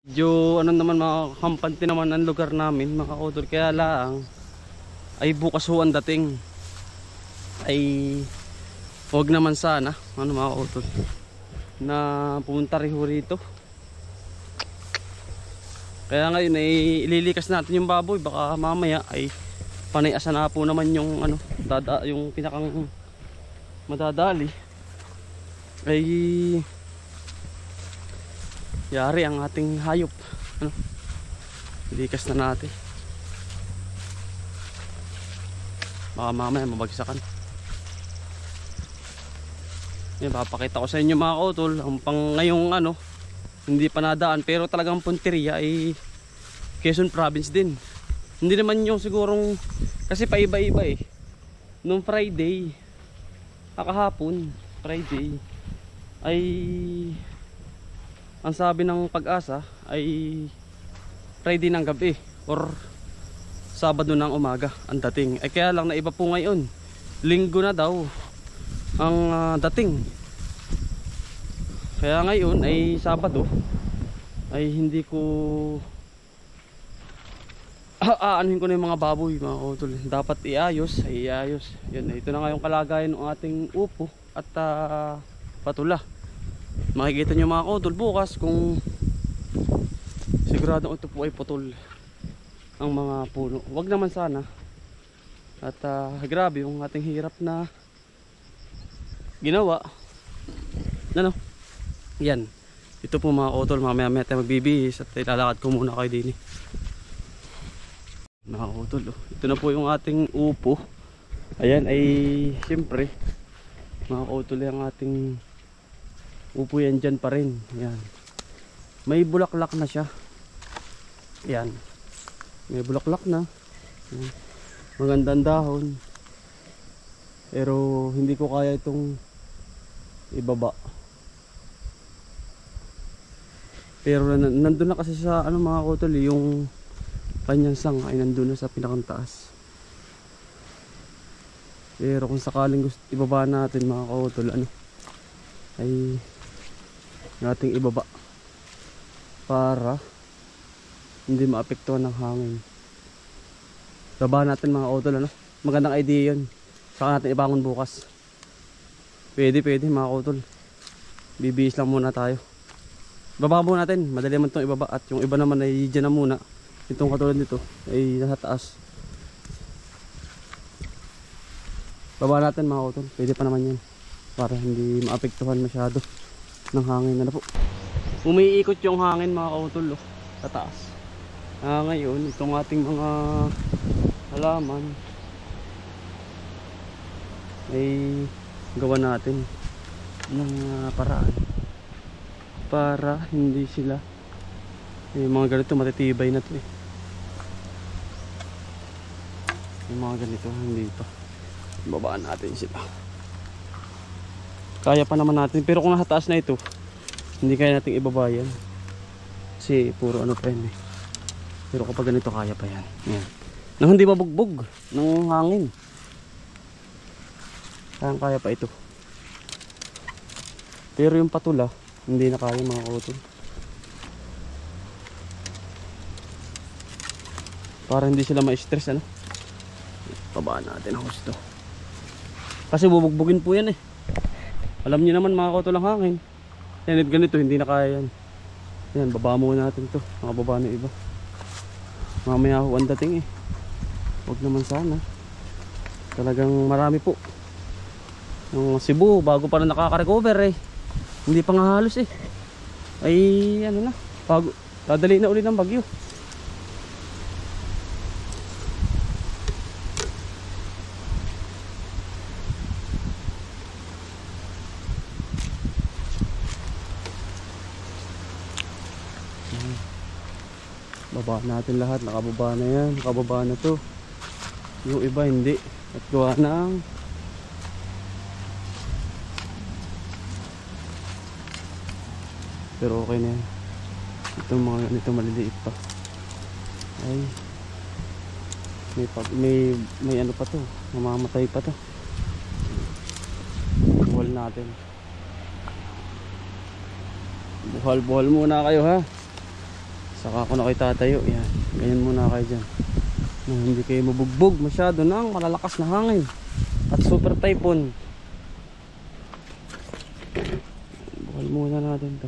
Medyo ano naman, mga kampante naman ang lugar namin mga kautol, kaya lang ay bukas ho ang dating. Ay huwag naman sana ano mga kautol na pumunta rin ho rito. Kaya ngayon ay ililikas natin yung baboy, baka mamaya ay panay-asa na po naman yung ano, yung pinakang madadali ay yari ang ating hayop. Ano, ilikas na natin, baka mamaya mabagsakan. Yan, papakita ko sa inyo mga kautol ang pang ngayong ano, hindi pa nadaan pero talagang punteriya ay Quezon Province din. Hindi naman yung sigurong, kasi paiba-iba eh. Nung Friday, kahapon Friday ay ang sabi ng Pag-asa ay Friday ng gabi or Sabado ng umaga ang dating. Ay kaya lang na iba po ngayon, Linggo na daw ang dating. Kaya ngayon ay Sabado, ay hindi ko aanuhin ko na yung mga baboy mga kautol. Dapat iayos, ay iayos. Yan, ito na nga yung kalagayan ng ating upo at patula. Makikita nyo mga kautol bukas kung sigurado ito po ay putol ang mga puno. Wag naman sana. At grabe yung ating hirap na ginawa. Ano? Yan. Ito po mga kautol, mamaya tayo magbibihis at ilalakad ko muna kayo din. Mga kautol, ito na po yung ating upo. Ayan ay siyempre mga kautol, yung ating upo yan dyan pa rin. Ayan. May bulaklak na siya. Ayan. May bulaklak na. Ayan. Magandang dahon. Pero hindi ko kaya itong ibaba. Pero nandun na kasi sa ano mga kautol, yung kanyang sanga ay nandun na sa pinakang taas. Pero kung sakaling gusto ibaba natin mga kautol, ano ay nating ibaba para hindi maapektuhan ng hangin. Baba natin mga kautol, ano, magandang idea yun. Saka natin ibangon bukas. Pwede mga kautol. Bibihis lang muna tayo. Baba muna natin, madali man itong ibaba. At yung iba naman ay dyan na muna. Itong katulad nito ay nasa taas. Baba natin mga kautol, pwede pa naman yan, para hindi maapektuhan masyado ng hangin. Ano po, umiikot yung hangin mga kautol sa taas. Ngayon itong ating mga halaman ay gawa natin ng paraan para hindi sila yung mga ganito matitibay na to eh. Yung mga ganito hindi pa, babaan natin sila. Kaya pa naman natin, pero kung nasa taas na ito hindi kaya natin ibaba yan kasi puro ano pa yan eh. Pero kapag ganito kaya pa yan. Yan, nang hindi mabugbog ng hangin, kaya pa ito. Pero yung patula hindi na kaya mga kautol, para hindi sila ma-stress ano. Babaan natin ang gusto kasi bubugbugin po yan eh. Alam niyo naman mga kautol ang hangin. Yan, ganito hindi na kaya yan. Yan, baba muna natin to, mga baba na iba. Mamaya ho ang dating eh. Huwag naman sana. Talagang marami po. Yung Cebu bago pa na nakaka-recover eh. Hindi pa nga halos eh. Ay ano na, bago dadali na uli ng bagyo. Baba natin lahat, nakababa na yan, nakababa na to. Yung iba hindi, at gawa ng pero okay na yan. Itong mga ganito maliliit pa ay may ano pa to, mamamatay pa to. Buhal natin, buhal muna kayo ha. Saka ako na kayo tatayo. Yan. Ganyan muna kayo dyan. Nang hindi kayo mabugbog masyado ng malalakas na hangin at super typhoon. Buhal muna natin to.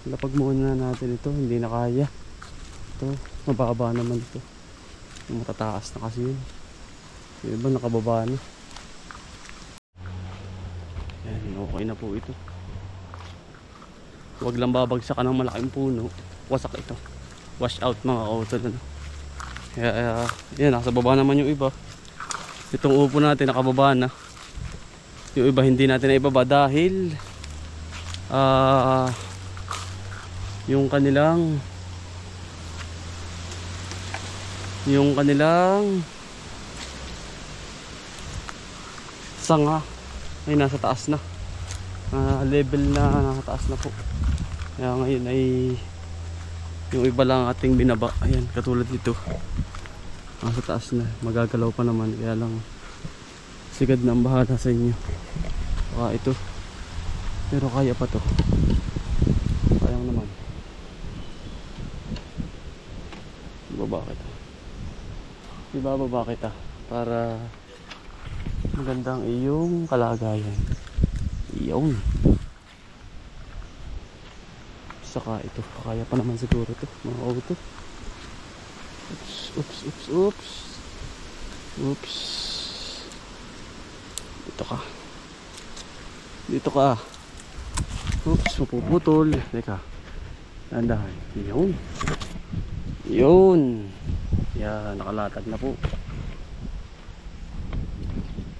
Kalapag muna natin ito. Hindi na kaya. Ito, mababa naman ito. Matataas na kasi yun. Yung iba nakababa na. Yan, okay na po ito. Huwag lang babagsakan ng malaking puno. Wasak ito. Wash out mga kautol. Ano? Kaya, yan, nasa baba naman yung iba. Itong upo natin nakababa na. Yung iba hindi natin na ibaba dahil yung kanilang sanga ay nasa taas na, level na nasa taas na po. Kaya ngayon ay yung iba lang ating binaba. Ayan, katulad dito nasa taas na, magagalaw pa naman. Kaya lang sigad na ang bahala sa inyo. Ito, pero kaya pa to. Kayang naman. Ibaba kita. Ibababa kita para magandang iyong kalagayan. Iyon. Saka ito, kaya pa naman siguro to, mga auto. Oops. Dito ka. Oops, mapuputol. Teka. Tandahan. Yun. Yan, nakalatag na po.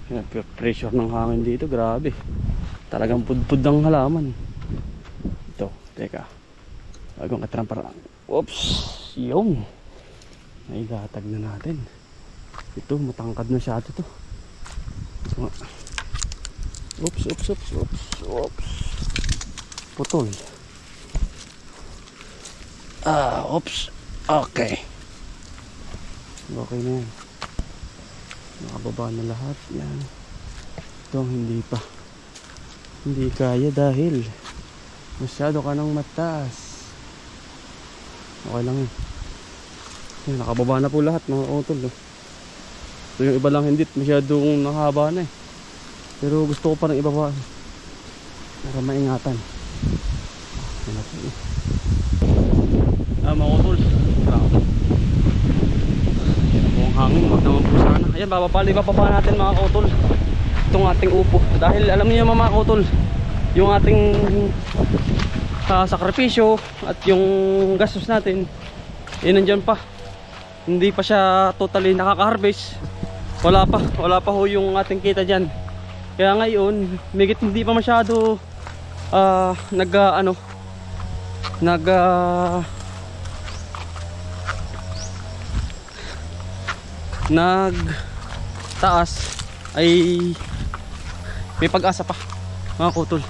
Yan, pressure ng hangin dito, grabe. Talagang pudpud ng halaman. Ito, teka. Bagong katrampara. Oops, yun. Nailatag na natin. Ito, matangkad na siya ito. Oops. Putol. Oops. Okay. Okay na yan. Nakababa na lahat. Yan. Ito hindi pa. Hindi kaya dahil masyado ka ng mataas. Okay lang yun. Yan, nakababa na po lahat mga utol. So yung iba lang hindi masyadong nakahaba na eh. Pero gusto ko pa rin ibaba para maingatan. Mga utol, grabe. Yan po ang hangin, wag naman po sana. Ayan, bababa natin mga kautol itong ating upo. Dahil alam niyo mga kautol, yung ating sakripisyo at yung gastos natin nandyan pa. Hindi pa siya totally nakaka-harvest. Wala pa ho yung ating kita dyan. Kaya ngayon, migit hindi pa masyado nagtaas ay may pag-asa pa mga kutol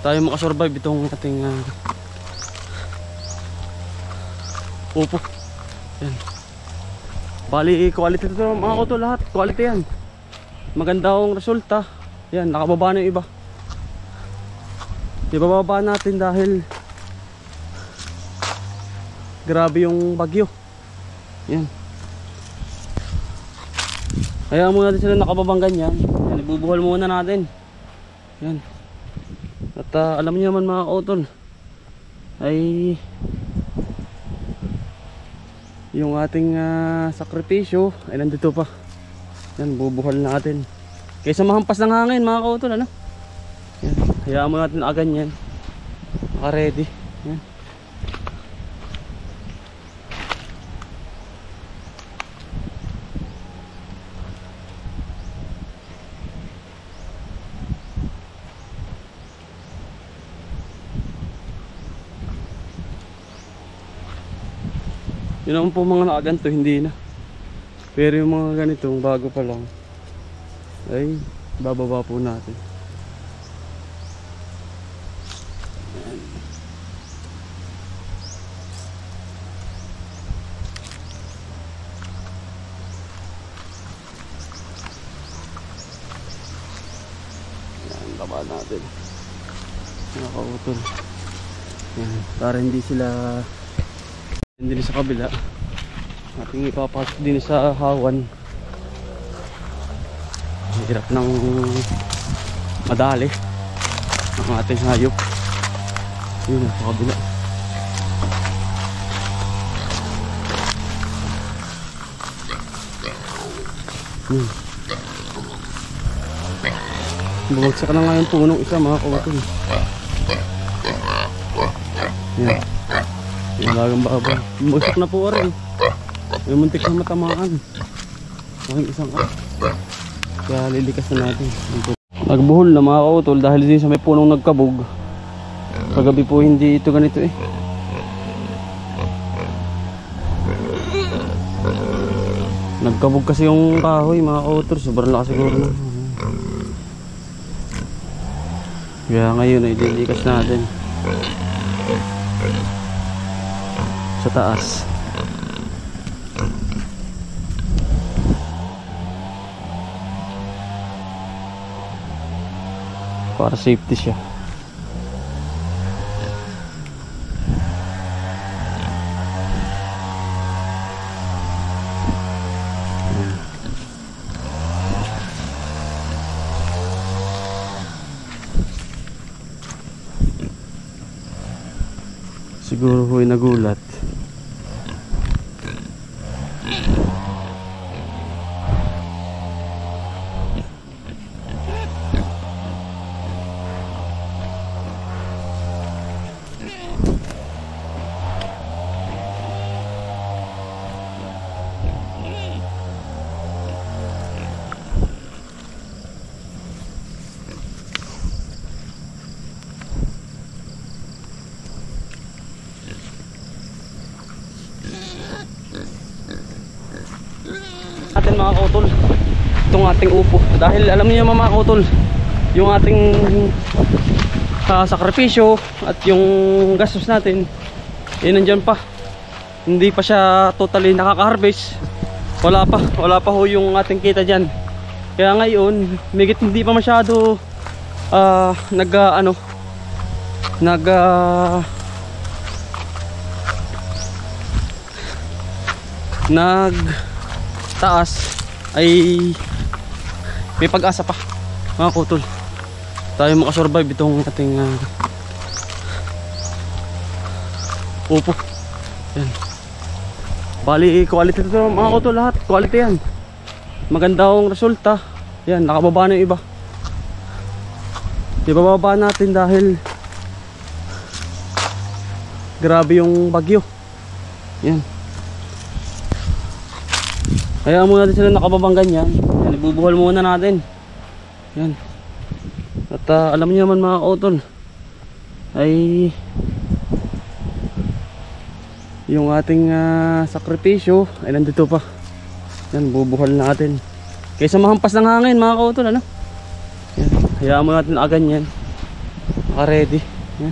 tayo makasurvive itong ating upo. Yan. Bali quality ito mga kutol, lahat quality yan. Magandang resulta. Yan, nakababa na yung iba. Ibababa natin dahil grabe yung bagyo. Yan. Kaya muna natin sila nakababang ganyan. Yan, ibubuhal muna natin. Yan. At alam niyo naman mga kautol, ay yung ating sakripisyo ay nandito pa. Yan, bubuhal natin. Kaysa mahampas ng hangin mga kautol, ano? Yan. Hayaan mo natin agan yan. Naka-ready. Yan. Yun naman po mga nakaganto, hindi na. Pero yung mga ganitong bago pa lang ay bababa po natin. Ang taba natin. Nakakautol. Yan. Para hindi sila sa kabila. Ating ipapasok din sa hawan. Hirap ng madali ang ating hayop. Yun sa kabila. Bumagsak na nga yung punong isa mga kautol. Yan. Yung lagang baba. Bumagsak na po rin. May muntik na matamaan. Aking isang kaya lilikas na natin. Nagbuhol na mga kautol dahil din sa may punong nagkabog. Kagabi po hindi ito ganito eh. Nagkabog kasi yung kahoy mga kautol. Sobrang lakas siguro na. Kaya ngayon ay lilikas natin sa taas. Para safety siya. Siguro ho'y nagulat. Atin mga kautol, itong ating upo dahil alam niyo mga kautol, yung ating sakripisyo at yung gastos natin nandyan pa, hindi pa siya totally nakaka-harvest. Wala pa ho yung ating kita dyan. Kaya ngayon migit hindi pa masyado taas ay may pag-asa pa mga kautol tayo makasurvive itong ating upo. Yan. Bali quality ito mga kautol, lahat quality yan, magandang resulta. Yan, nakababa na yung iba, ibababa natin dahil grabe yung bagyo. Yan, kaya muna natin sila nakababang ganyan. Yan, ibubuhol muna natin. Yan. At alam niyo naman mga kautol, ay yung ating sakripisyo ay nandito pa. Yan, bubuhol natin. Kaysa mahampas ng hangin mga kautol, ano? Yan. Hayaan muna natin agad yan. Naka-ready. Yan.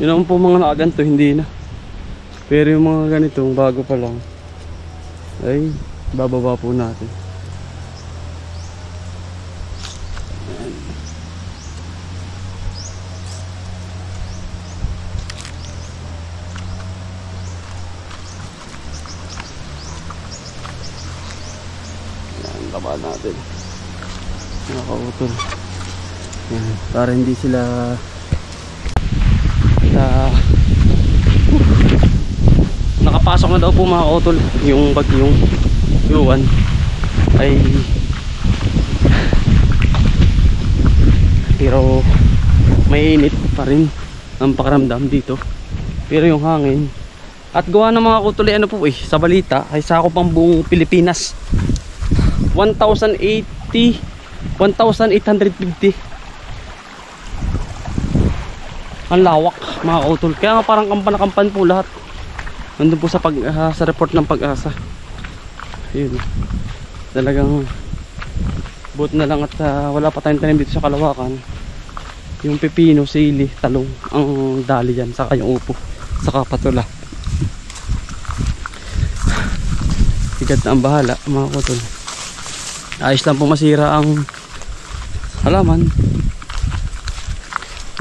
Yun naman po mga nakaganto, hindi na. Pero yung mga ganitong bago pa lang ay bababa po natin. Yan, baba natin. Nakautol. Yan, para hindi sila nakapasok na daw po mga kautol yung bagyong Yuan ay, pero may init pa rin ang pakiramdam dito, pero yung hangin at gawa ng mga kautol ano po sa balita ay sakop ang buong Pilipinas. 1,850 ang lawak mga kautol, kaya nga parang kampan po lahat. Nandun po sa report ng Pag-asa. Yun. Talagang Buti na lang at wala pa tayong tanim dito sa Kalawakan. Yung pepino, sili, talong ang dali dyan, saka yung upo, saka patula. Sigat na ang bahala mga kutol. Ayos lang po masira ang halaman.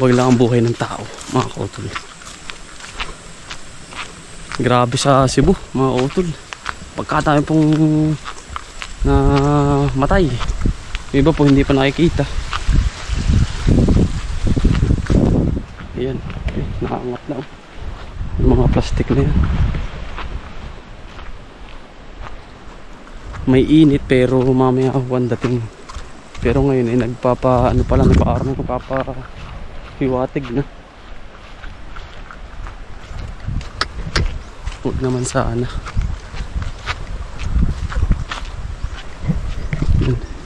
Huwag lang ang buhay ng tao mga kutol. Grabe sa Cebu mga kutol, pagkatami pong na matay. Yung iba po hindi pa nakikita. Ayan, nakaangat na yung mga plastic na yan. May init pero mamaya awan dating. Pero ngayon ay nagpapa ano pa lang, nagpa-army, nagpapa hiwatig na. Huwag naman sana.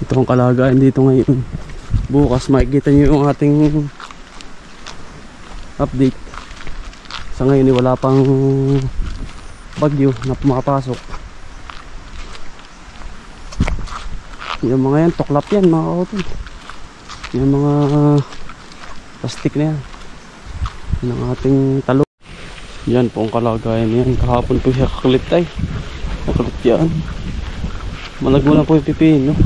Ito ang kalagayan dito ngayon. Bukas makikita nyo yung ating update. Sa ngayon wala pang bagyo na pumapasok. Yung mga yan, tuklap yan mga kautol. Yung mga plastic na yan. Yan ang ating talo. Yan po ang kalagayan yan. Kahapon po siya kakulit ay. Kakulit yan. Malagmo na po yung pipino.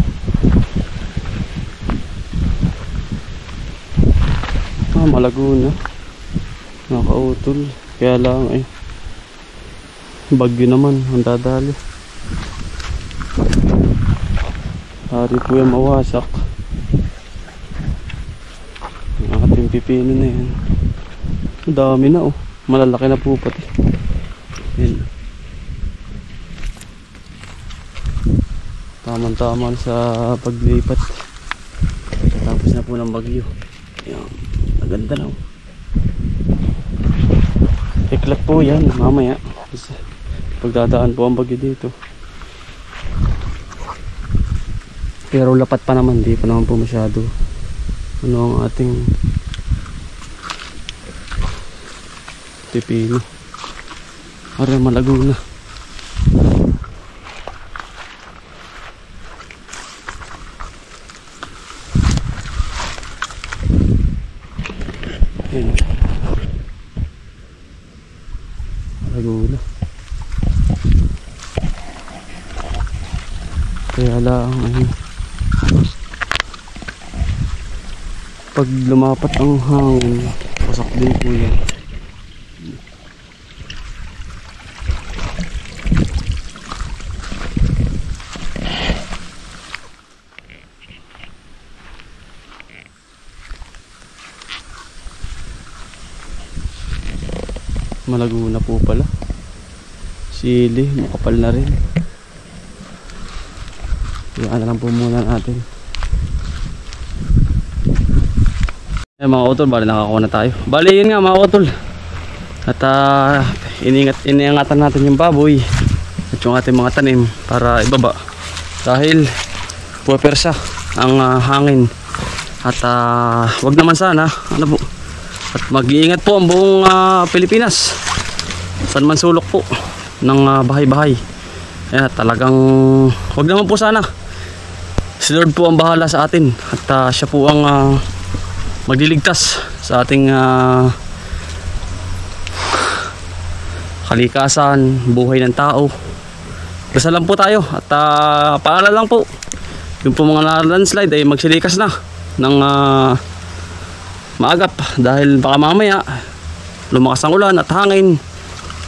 Malago na. Nakautol. Kaya lang ay bagyo naman ang dadali. Hari po yung mawasak. Ang ating pipino na yan. Ang dami na oh. Malalaki na po pati. Yan. Tamang-tama sa paglipat. Tapos na po ng bagyo. Yan. Maganda na oh. Iklat po yan mamaya. Pagdadaan po ang bagyo dito. Pero lapat pa naman, di pa naman po masyado ano ang ating pipino. Para malago na. Ayan. Malago na. Kaya lang pag lumapat ang hangin, pasak din po yan. Malago na po pala. Sili, makapal na rin. Iyan na lang po muna natin. Mga utol, bali nakakuha na tayo. Bali yun nga mga utol. At iniingatan natin yung baboy at yung ating mga tanim para ibaba. Dahil puwersa ang hangin. At wag naman sana ano po. At mag-iingat po ang buong Pilipinas. Saan man sulok po ng bahay-bahay. Ayan, talagang wag naman po sana. Si Lord po ang bahala sa atin. At siya po ang magliligtas sa ating kalikasan, buhay ng tao. Basta lang po tayo at paalala lang po yung po mga landslide ay magsilikas na ng maagap dahil baka mamaya lumakas ang ulan at hangin.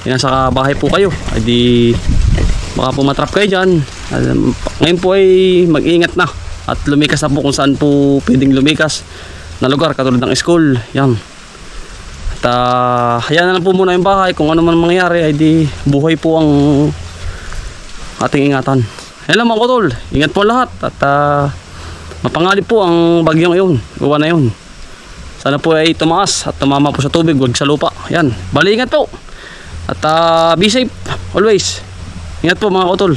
Nasa bahay po kayo ay di baka po matrap kayo dyan. Ngayon po ay mag-ingat na at lumikas na po kung saan po pwedeng lumikas na lugar katulad ng school. Yan. At hayaan na lang po muna yung bahay. Kung ano man mangyari ay di buhay po ang ating ingatan. Yan lang mga kutol. Ingat po lahat. At mapangalip po ang bagyong yun. Uwan na yun. Sana po ay tumaas at tumama po sa tubig. Huwag sa lupa. Yan. Bali ingat po. At be safe always. Ingat po mga kutol.